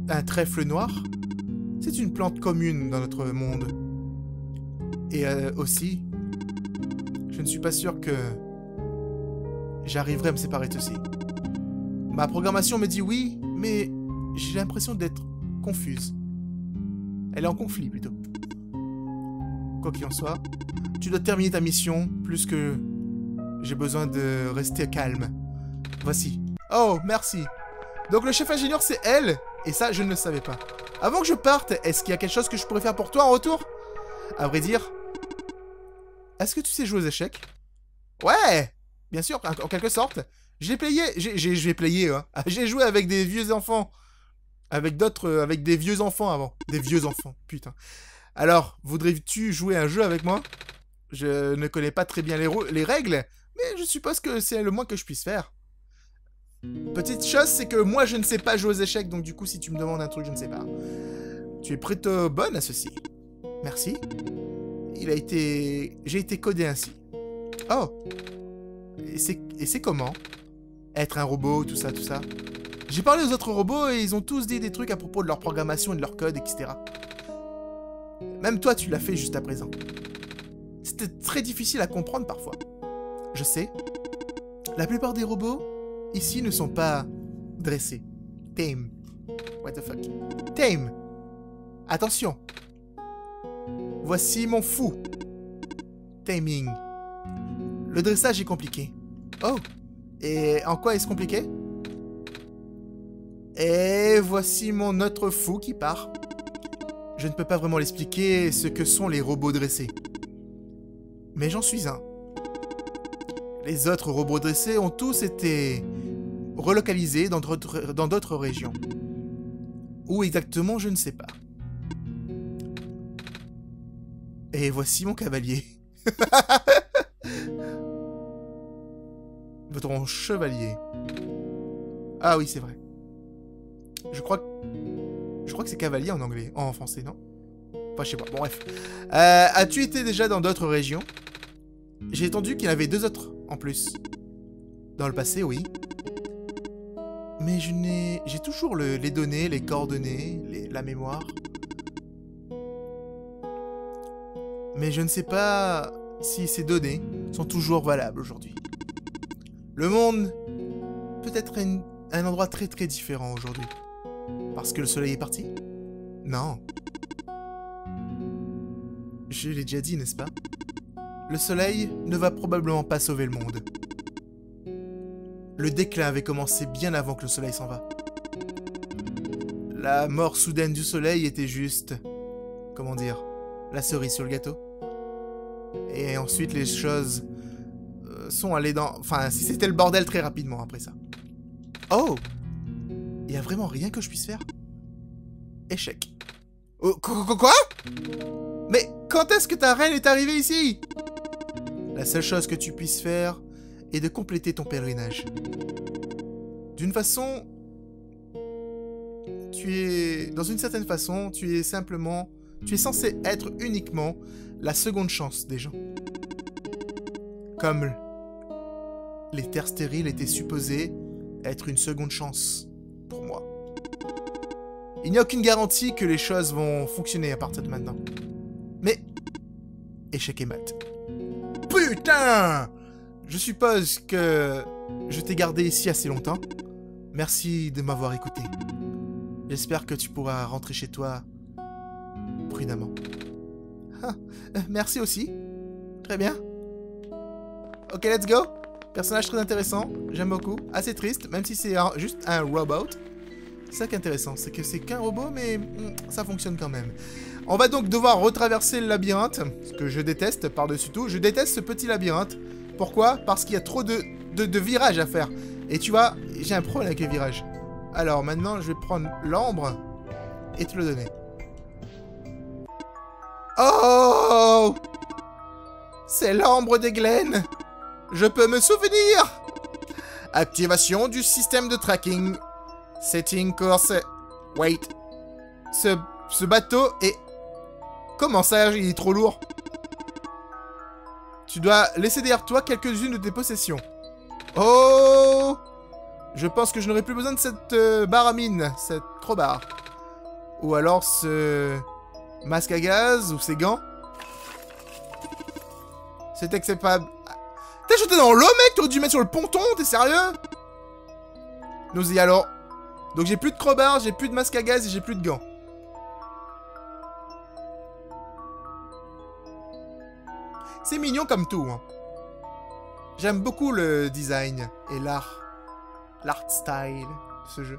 Un trèfle noir? C'est une plante commune dans notre monde. Et aussi, je ne suis pas sûr que j'arriverai à me séparer de ceci. Ma programmation me dit oui, mais j'ai l'impression d'être confuse. Elle est en conflit, plutôt. Quoi qu'il en soit, tu dois terminer ta mission, plus que j'ai besoin de rester calme. Voici. Oh, merci. Donc le chef ingénieur, c'est elle, et ça, je ne le savais pas. Avant que je parte, est-ce qu'il y a quelque chose que je pourrais faire pour toi en retour? À vrai dire, est-ce que tu sais jouer aux échecs? Ouais, bien sûr, en quelque sorte. J'ai playé, hein. J'ai joué avec des vieux enfants. Avec des vieux enfants avant. Des vieux enfants, putain. Alors, voudrais-tu jouer un jeu avec moi? Je ne connais pas très bien les règles, mais je suppose que c'est le moins que je puisse faire. Petite chose, c'est que moi, je ne sais pas jouer aux échecs, donc du coup, si tu me demandes un truc, je ne sais pas. Tu es plutôt bonne à ceci. Merci. J'ai été codé ainsi. Oh. Et c'est comment? être un robot, tout ça, tout ça. J'ai parlé aux autres robots et ils ont tous dit des trucs à propos de leur programmation et de leur code, etc. Même toi, tu l'as fait juste à présent. C'était très difficile à comprendre parfois. Je sais. La plupart des robots, ici, ne sont pas dressés. Tame. What the fuck. Tame. Attention. Voici mon fou. Taming. Le dressage est compliqué. Oh. Et en quoi est-ce compliqué? Et voici mon autre fou qui part. Je ne peux pas vraiment l'expliquer ce que sont les robots dressés. Mais j'en suis un. Les autres robots dressés ont tous été relocalisés dans d'autres régions. Où exactement, je ne sais pas. Et voici mon cavalier. Votre chevalier. Ah oui, c'est vrai. Je crois que c'est cavalier en anglais. En français, non? Enfin, je sais pas. Bon, bref. As-tu été déjà dans d'autres régions? J'ai entendu qu'il y en avait 2 autres en plus. Dans le passé, oui. Mais j'ai toujours les données, les coordonnées, la mémoire. Mais je ne sais pas si ces données sont toujours valables aujourd'hui. Le monde peut être un endroit très très différent aujourd'hui. Parce que le soleil est parti? Non. Je l'ai déjà dit, n'est-ce pas? Le soleil ne va probablement pas sauver le monde. Le déclin avait commencé bien avant que le soleil s'en va. La mort soudaine du soleil était juste... Comment dire? La cerise sur le gâteau. Et ensuite, les choses sont allées dans... Enfin, si c'était le bordel très rapidement après ça. Oh! Il y a vraiment rien que je puisse faire? Échec. Oh, quoi? Mais quand est-ce que ta reine est arrivée ici? La seule chose que tu puisses faire est de compléter ton pèlerinage. D'une façon... Dans une certaine façon, tu es censé être uniquement la seconde chance des gens. Comme les terres stériles étaient supposées être une seconde chance pour moi. Il n'y a aucune garantie que les choses vont fonctionner à partir de maintenant. Mais... Échec et mat. Putain! Je suppose que je t'ai gardé ici assez longtemps. Merci de m'avoir écouté. J'espère que tu pourras rentrer chez toi prudemment. Ah, merci aussi. Très bien. Ok, let's go. Personnage très intéressant. J'aime beaucoup. Assez triste, même si c'est juste un robot. C'est ça qui est intéressant, c'est que c'est qu'un robot, mais ça fonctionne quand même. On va donc devoir retraverser le labyrinthe, ce que je déteste par-dessus tout. Je déteste ce petit labyrinthe. Pourquoi? Parce qu'il y a trop de virages à faire. Et tu vois, j'ai un problème avec les virages. Alors maintenant, je vais prendre l'ambre et te le donner. Oh! C'est l'ambre des Glen. Je peux me souvenir. Activation du système de tracking. Setting course. Wait. Ce bateau est... Comment ça, il est trop lourd? Tu dois laisser derrière toi quelques-unes de tes possessions. Oh! Je pense que je n'aurai plus besoin de cette barre à mine, cette crowbar. Ou alors ce masque à gaz ou ces gants. C'est acceptable. T'as jeté dans l'eau, mec? T'aurais dû mettre sur le ponton, t'es sérieux? Nous y allons. Donc j'ai plus de crowbar, j'ai plus de masque à gaz et j'ai plus de gants. C'est mignon comme tout, hein. J'aime beaucoup le design et l'art style de ce jeu.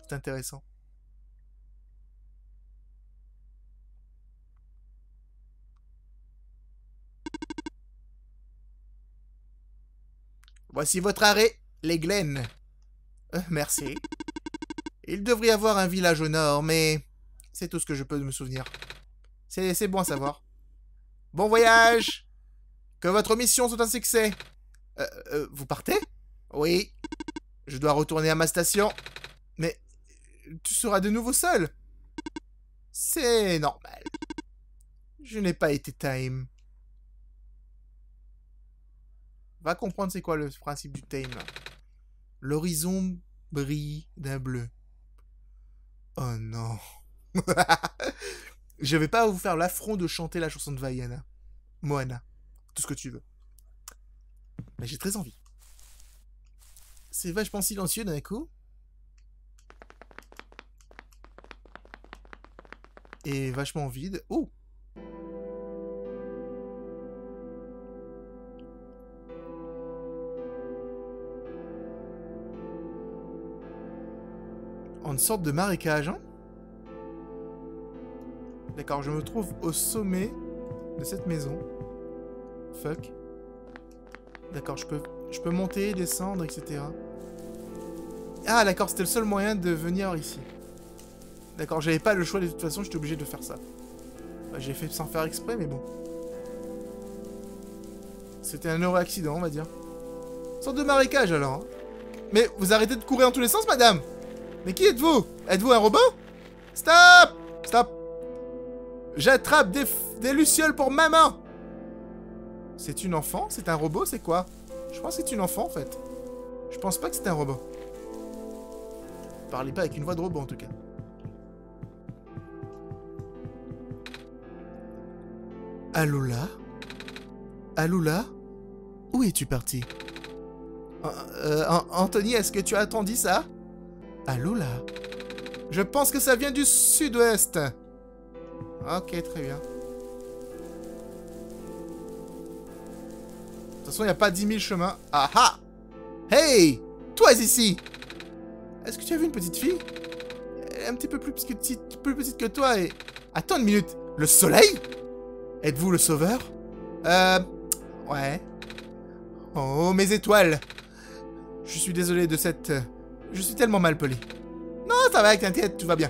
C'est intéressant. Voici votre arrêt, les Glen. Merci. Il devrait y avoir un village au nord, mais c'est tout ce que je peux me souvenir. C'est bon à savoir. Bon voyage! Que votre mission soit un succès. Vous partez? Oui. Je dois retourner à ma station. Mais tu seras de nouveau seul. C'est normal. Je n'ai pas été time. Va comprendre c'est quoi le principe du time là. L'horizon brille d'un bleu. Oh non. Je vais pas vous faire l'affront de chanter la chanson de Vaiana. Moana. Tout ce que tu veux. Mais j'ai très envie. C'est vachement silencieux d'un coup. Et vachement vide. Oh! En une sorte de marécage, hein? D'accord, je me trouve au sommet de cette maison. Fuck. D'accord, je peux monter, descendre, etc. Ah, d'accord, c'était le seul moyen de venir ici. D'accord, j'avais pas le choix de toute façon, j'étais obligé de faire ça. Bah, j'ai fait sans faire exprès, mais bon. C'était un heureux accident, on va dire. Une sorte de marécage, alors. Hein. Mais vous arrêtez de courir dans tous les sens, madame? Mais qui êtes-vous? Êtes-vous un robot? Stop! Stop! J'attrape des lucioles pour maman! C'est une enfant? C'est un robot? C'est quoi? Je pense que c'est une enfant, en fait. Je pense pas que c'est un robot. Parlez pas avec une voix de robot, en tout cas. Alola? Alola? Où es-tu parti? Anthony, est-ce que tu as entendu ça? Alola? Je pense que ça vient du sud-ouest. Ok, très bien. De toute façon, il n'y a pas 10 000 chemins. Ah ah! Hey! Toi ici! Est-ce que tu as vu une petite fille? Elle est un petit peu plus petite que toi et... Attends une minute. Le soleil? Êtes-vous le sauveur? Ouais. Oh, mes étoiles! Je suis désolé de cette... Je suis tellement mal poli. Non, ça va, t'inquiète, tout va bien.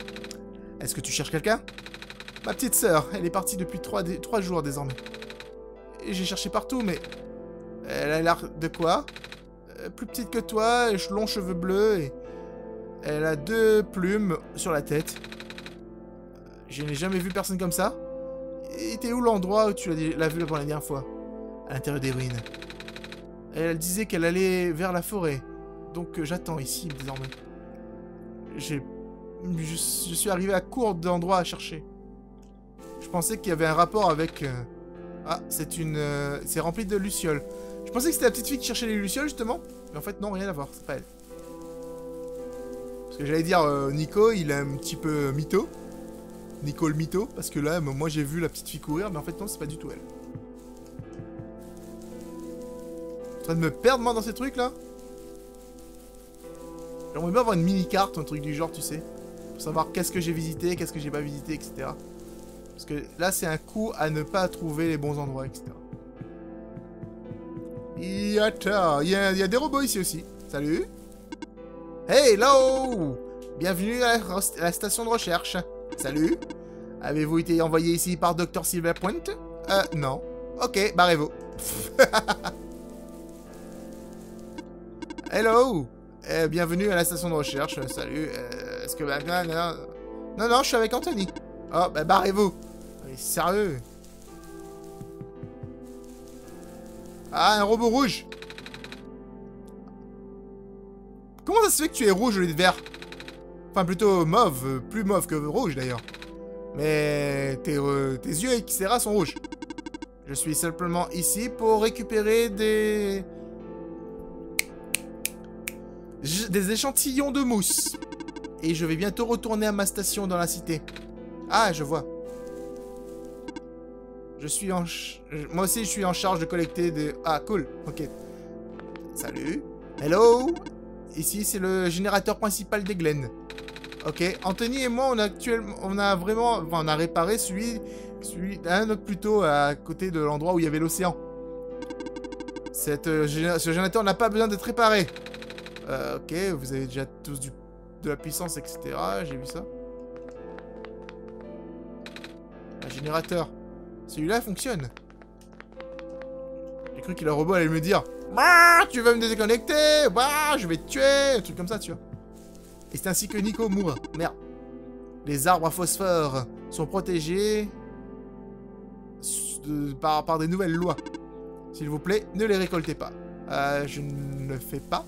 Est-ce que tu cherches quelqu'un? Ma petite sœur, elle est partie depuis 3 jours désormais. Et j'ai cherché partout, mais... Elle a l'air de quoi? Plus petite que toi, longs cheveux bleus, et... Elle a 2 plumes sur la tête. Je n'ai jamais vu personne comme ça. Et t'es où l'endroit où tu l'as vu la dernière fois? À l'intérieur des ruines. Elle disait qu'elle allait vers la forêt. Donc j'attends ici, désormais. Je suis arrivé à court d'endroits à chercher. Je pensais qu'il y avait un rapport avec... Ah, c'est rempli de lucioles. Je pensais que c'était la petite fille qui cherchait les lucioles, justement. Mais en fait, non, rien à voir. C'est pas elle. Parce que j'allais dire, Nico, il est un petit peu mytho. Nico le mytho. Parce que là, moi, j'ai vu la petite fille courir. Mais en fait, non, c'est pas du tout elle. En train de me perdre, moi, dans ces trucs-là. J'aimerais bien avoir une mini-carte, un truc du genre, tu sais. Pour savoir qu'est-ce que j'ai visité, qu'est-ce que j'ai pas visité, etc. Parce que là, c'est un coup à ne pas trouver les bons endroits, etc. Il y a des robots ici aussi. Salut. Hello. Bienvenue à la station de recherche. Salut. Avez-vous été envoyé ici par Dr. Silverpoint? Non. Ok, barrez-vous. Hello. Bienvenue à la station de recherche. Salut. Est-ce que... Non, je suis avec Anthony. Oh, bah barrez-vous. Sérieux? Ah, un robot rouge. Comment ça se fait que tu es rouge au lieu de vert? Enfin, plutôt mauve. Plus mauve que rouge, d'ailleurs. Mais tes yeux, etc. sont rouges. Je suis simplement ici pour récupérer des échantillons de mousse. Et je vais bientôt retourner à ma station dans la cité. Ah, je vois. Moi aussi, je suis en charge de collecter des... Ah, cool. Ok. Salut. Hello. Ici, c'est le générateur principal des Glen. Ok. Anthony et moi, on a vraiment... Enfin, on a réparé celui un autre plus tôt à côté de l'endroit où il y avait l'océan. Ce générateur n'a pas besoin d'être réparé. Ok. Vous avez déjà tous de la puissance, etc. J'ai vu ça. Un générateur. Celui-là fonctionne. J'ai cru que le robot allait me dire bah, tu veux me déconnecter, bah, je vais te tuer, un truc comme ça, tu vois. Et c'est ainsi que Nico mourra. Merde. Les arbres à phosphore sont protégés par des nouvelles lois. S'il vous plaît, ne les récoltez pas. Je ne le fais pas.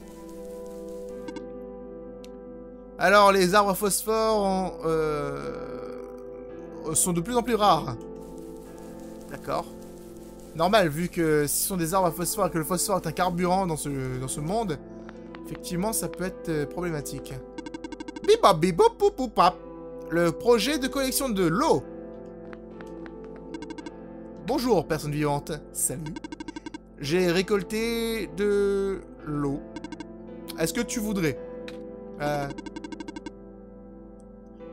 Alors, les arbres à phosphore sont de plus en plus rares. D'accord. Normal, vu que ce sont des arbres à phosphore et que le phosphore est un carburant dans ce monde, effectivement, ça peut être problématique. Bibop, bibop, pou, pou, pap. Le projet de collection de l'eau. Bonjour, personne vivante. Salut. J'ai récolté de l'eau. Est-ce que tu voudrais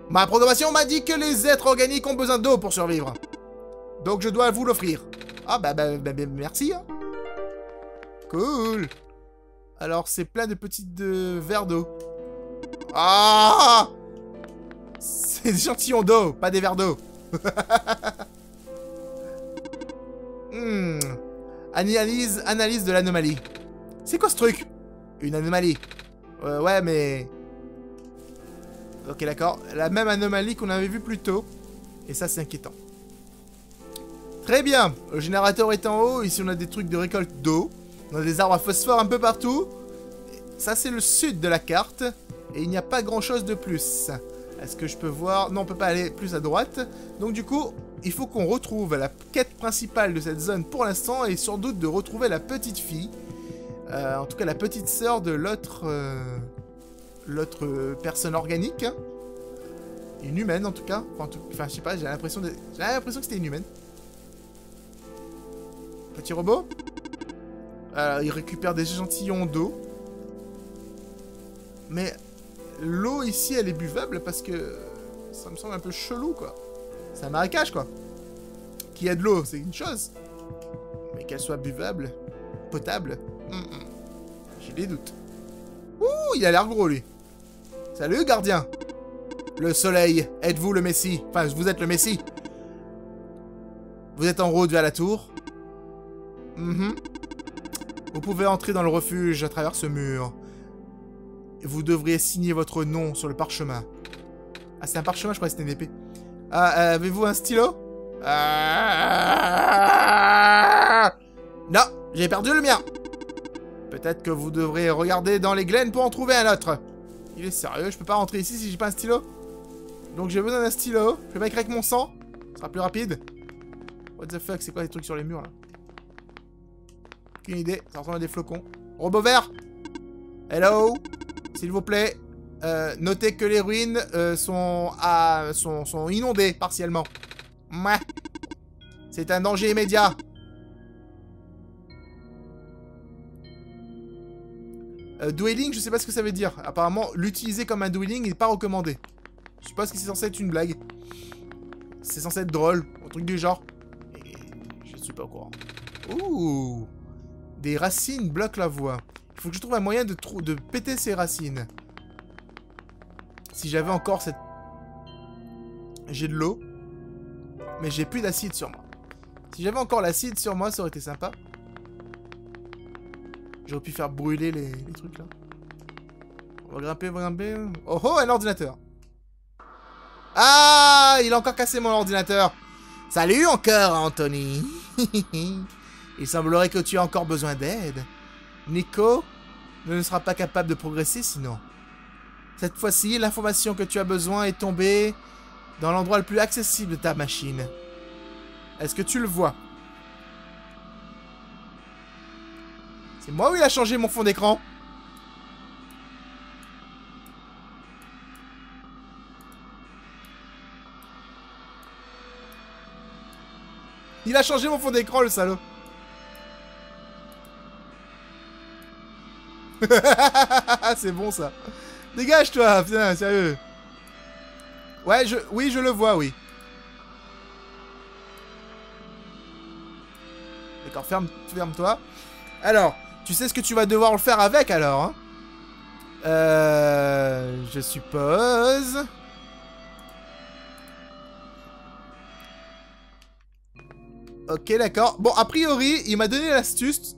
Ma programmation m'a dit que les êtres organiques ont besoin d'eau pour survivre. Donc je dois vous l'offrir. Ah bah merci. Hein. Cool. Alors c'est plein de petits verres d'eau. Ah, c'est des échantillons d'eau, pas des verres d'eau. Analyse de l'anomalie. C'est quoi ce truc? Une anomalie. Ouais, mais... Ok, d'accord. La même anomalie qu'on avait vue plus tôt. Et ça, c'est inquiétant. Très bien. Le générateur est en haut. Ici, on a des trucs de récolte d'eau. On a des arbres à phosphore un peu partout. Ça, c'est le sud de la carte. Et il n'y a pas grand-chose de plus. Est-ce que je peux voir? Non, on peut pas aller plus à droite. Donc, du coup, il faut qu'on retrouve la quête principale de cette zone pour l'instant. Et sans doute de retrouver la petite fille. En tout cas, la petite sœur de l'autre personne organique. Une humaine, en tout cas. Enfin, je sais pas, j'ai l'impression que c'était une humaine. Petit robot. Il récupère des échantillons d'eau. Mais l'eau ici, elle est buvable parce que ça me semble un peu chelou, quoi. C'est un marécage, quoi. Qu'il y a de l'eau, c'est une chose. Mais qu'elle soit buvable, potable, j'ai des doutes. Ouh, il a l'air gros, lui. Salut, gardien. Le soleil, êtes-vous le messie? Enfin, vous êtes le messie. Vous êtes en route vers la tour. Vous pouvez entrer dans le refuge à travers ce mur. Vous devriez signer votre nom sur le parchemin. Ah, c'est un parchemin, je crois que c'était une épée. Ah, avez-vous un stylo? Non, j'ai perdu le mien. Peut-être que vous devrez regarder dans les glaines pour en trouver un autre. Il est sérieux, je peux pas rentrer ici si j'ai pas un stylo? Donc j'ai besoin d'un stylo. Je vais pas écrire avec mon sang. Ce sera plus rapide. What the fuck, c'est quoi les trucs sur les murs là? Aucune idée, ça ressemble à des flocons. Robot vert. Hello. S'il vous plaît. Notez que les ruines sont inondées partiellement. Mouah. C'est un danger immédiat. Dwelling, je sais pas ce que ça veut dire. Apparemment, l'utiliser comme un dwelling n'est pas recommandé. Je suppose que c'est censé être une blague. C'est censé être drôle, un truc du genre. Et je suis pas au courant. Ouh. Des racines bloquent la voie. Il faut que je trouve un moyen de péter ces racines. Si j'avais encore cette... J'ai de l'eau. Mais j'ai plus d'acide sur moi. Si j'avais encore l'acide sur moi, ça aurait été sympa. J'aurais pu faire brûler les trucs là. On va grimper, Oh oh, un ordinateur. Ah, il a encore cassé mon ordinateur. Salut encore, Anthony. Il semblerait que tu aies encore besoin d'aide. Nico ne sera pas capable de progresser sinon. Cette fois-ci, l'information que tu as besoin est tombée dans l'endroit le plus accessible de ta machine. Est-ce que tu le vois? C'est moi ou il a changé mon fond d'écran? Il a changé mon fond d'écran, le salaud. C'est bon, ça. Dégage-toi, putain, sérieux. Ouais, oui, je le vois, oui. D'accord, ferme-toi. Alors, tu sais ce que tu vas devoir le faire avec, alors, hein? Je suppose... Ok, d'accord. Bon, a priori, il m'a donné l'astuce.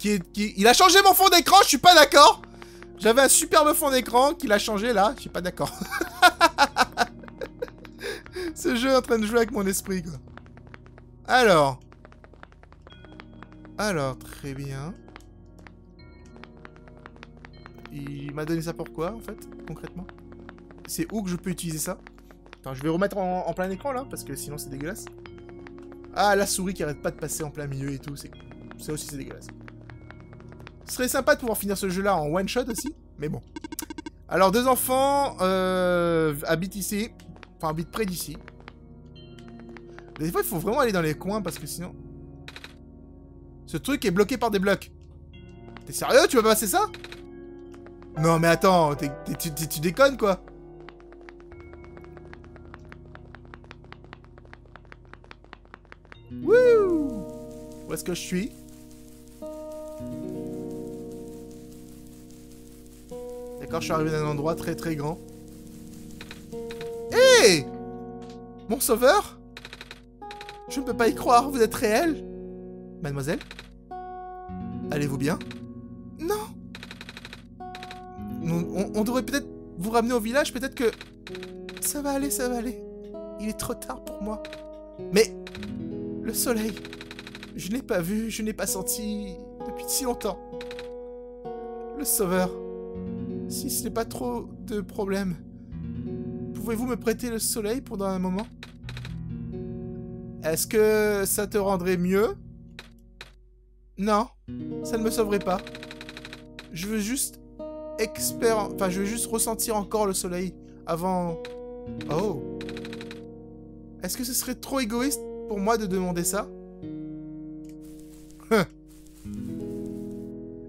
Il a changé mon fond d'écran, je suis pas d'accord. J'avais un superbe fond d'écran qu'il a changé là, je suis pas d'accord. Ce jeu est en train de jouer avec mon esprit, quoi. Alors, très bien. Il m'a donné ça pourquoi, en fait, concrètement? C'est où que je peux utiliser ça? Attends, je vais remettre en plein écran, là, parce que sinon, c'est dégueulasse. Ah, la souris qui arrête pas de passer en plein milieu et tout, ça aussi, c'est dégueulasse. Ce serait sympa de pouvoir finir ce jeu-là en one-shot aussi, mais bon. Alors, 2 enfants habitent ici, enfin, habitent près d'ici. Des fois, il faut vraiment aller dans les coins, parce que sinon... Ce truc est bloqué par des blocs. T'es sérieux? Tu vas passer ça? Non, mais attends, tu déconnes, quoi. Wouh! Où est-ce que je suis? D'accord, je suis arrivé dans un endroit très très grand. Hé! Hey! Mon sauveur? Je ne peux pas y croire, vous êtes réel? Mademoiselle? Allez-vous bien? Non! On devrait peut-être vous ramener au village, peut-être que... Ça va aller, ça va aller. Il est trop tard pour moi. Mais... Le soleil... Je n'ai pas vu, je n'ai pas senti... Depuis si longtemps. Le sauveur... Si ce n'est pas trop de problème... Pouvez-vous me prêter le soleil pendant un moment? Est-ce que ça te rendrait mieux? Non, ça ne me sauverait pas. Je veux juste... je veux juste ressentir encore le soleil avant... Oh. Est-ce que ce serait trop égoïste pour moi de demander ça?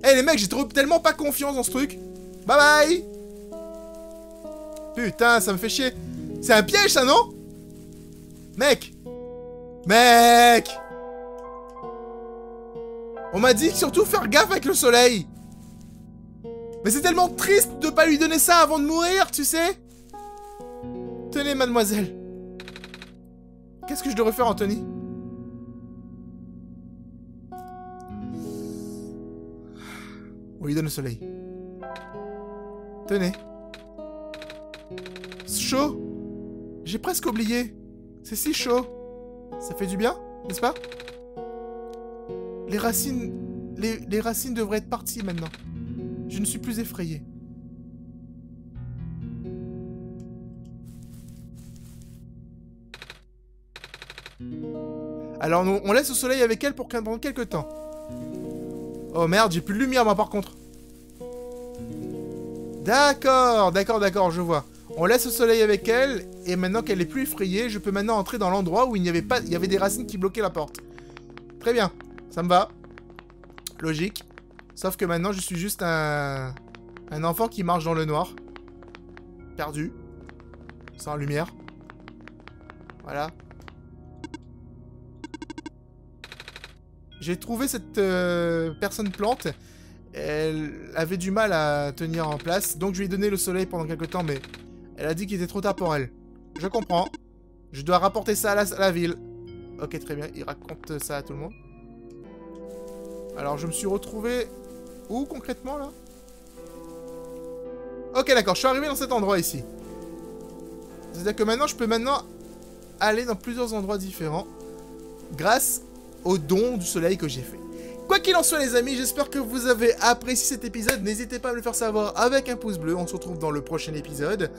Eh les mecs, j'ai tellement pas confiance dans ce truc. Bye bye. Putain, ça me fait chier. C'est un piège ça, non? Mec. Mec. On m'a dit surtout faire gaffe avec le soleil. Mais c'est tellement triste de pas lui donner ça avant de mourir, tu sais. Tenez, mademoiselle. Qu'est-ce que je devrais faire, Anthony? On lui donne le soleil. Tenez. Chaud. J'ai presque oublié. C'est si chaud. Ça fait du bien, n'est-ce pas? Les racines... Les racines devraient être parties maintenant. Je ne suis plus effrayé. Alors, on laisse au soleil avec elle pendant quelques temps. Oh merde, j'ai plus de lumière, moi, par contre. D'accord, d'accord, je vois. On laisse au soleil avec elle, et maintenant qu'elle est plus effrayée, je peux maintenant entrer dans l'endroit où il n'y avait pas... Il y avait des racines qui bloquaient la porte. Très bien, ça me va. Logique. Sauf que maintenant, je suis juste un enfant qui marche dans le noir. Perdu. Sans lumière. Voilà. J'ai trouvé cette personne plante. Elle avait du mal à tenir en place. Donc je lui ai donné le soleil pendant quelques temps. Mais elle a dit qu'il était trop tard pour elle. Je comprends. Je dois rapporter ça à la ville. Ok, très bien. Il raconte ça à tout le monde. Alors je me suis retrouvé... Où concrètement là? Ok, d'accord. Je suis arrivé dans cet endroit ici. C'est-à-dire que maintenant, je peux aller dans plusieurs endroits différents. Grâce au don du soleil que j'ai fait. Quoi qu'il en soit les amis, j'espère que vous avez apprécié cet épisode. N'hésitez pas à me le faire savoir avec un pouce bleu. On se retrouve dans le prochain épisode.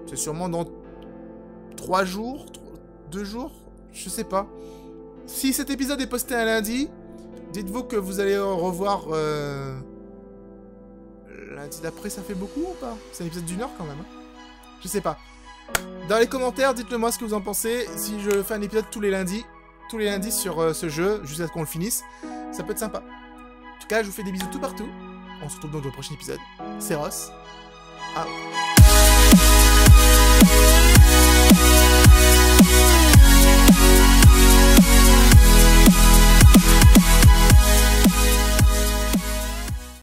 C'est sûrement dans 3 jours, 2 jours, je sais pas. Si cet épisode est posté un lundi, dites-vous que vous allez revoir lundi d'après, ça fait beaucoup ou pas? C'est un épisode d'1 heure quand même. Hein, je sais pas. Dans les commentaires, dites-le moi ce que vous en pensez. Si je fais un épisode tous les lundis sur ce jeu, jusqu'à ce qu'on le finisse, ça peut être sympa. En tout cas, je vous fais des bisous tout partout. On se retrouve dans le prochain épisode. C'est Ross. Ah.